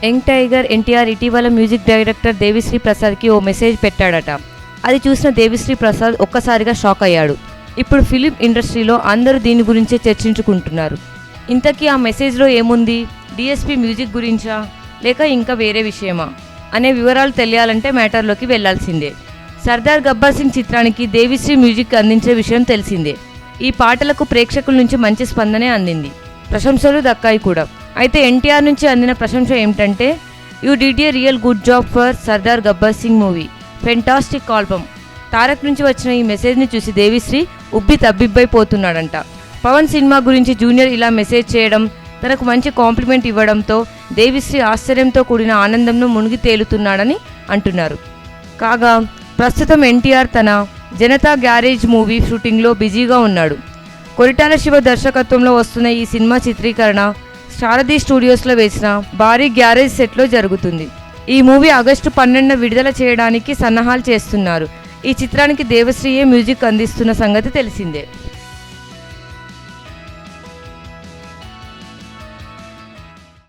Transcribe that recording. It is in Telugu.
యంగ్ టైగర్ ఎన్టీఆర్ ఇటీవల మ్యూజిక్ డైరెక్టర్ దేవిశ్రీ ప్రసాద్కి ఓ మెసేజ్ పెట్టాడట. అది చూసిన దేవిశ్రీ ప్రసాద్ ఒక్కసారిగా షాక్ అయ్యాడు. ఇప్పుడు ఫిలిం ఇండస్ట్రీలో అందరూ దీని గురించే చర్చించుకుంటున్నారు. ఇంతకీ ఆ మెసేజ్లో ఏముంది? డిఎస్పీ మ్యూజిక్ గురించా లేక ఇంకా వేరే విషయమా అనే వివరాలు తెలియాలంటే మ్యాటర్లోకి వెళ్లాల్సిందే. సర్దార్ గబ్బర్ సింగ్ చిత్రానికి దేవిశ్రీ మ్యూజిక్ అందించే విషయం తెలిసిందే. ఈ పాటలకు ప్రేక్షకుల నుంచి మంచి స్పందనే అందింది, ప్రశంసలు దక్కాయి కూడా. అయితే ఎన్టీఆర్ నుంచి అందిన ప్రశంస ఏమిటంటే, you did a real good job for Sardar Gabbar Singh movie, fantastic album. Tarak నుంచి వచ్చిన ఈ మెసేజ్ని చూసి దేవిశ్రీ ఉబ్బి తబ్బిబ్బైపోతున్నాడంట. పవన్ సినిమా గురించి జూనియర్ ఇలా మెసేజ్ చేయడం, తనకు మంచి కాంప్లిమెంట్ ఇవ్వడంతో దేవిశ్రీ ఆశ్చర్యంతో కూడిన ఆనందంలో మునిగి తేలుతున్నాడని అంటున్నారు. కాగా ప్రస్తుతం ఎన్టీఆర్ తన జనతా గ్యారేజ్ మూవీ షూటింగ్లో బిజీగా ఉన్నాడు. కొరిటాల శివ దర్శకత్వంలో వస్తున్న ఈ సినిమా చిత్రీకరణ శారది స్టూడియోస్లో వేసిన భారీ గ్యారేజ్ సెట్లో జరుగుతుంది. ఈ మూవీ ఆగస్టు 12న విడుదల చేయడానికి సన్నాహాలు చేస్తున్నారు. ఈ చిత్రానికి దేవిశ్రీయే మ్యూజిక్ అందిస్తున్న సంగతి తెలిసిందే.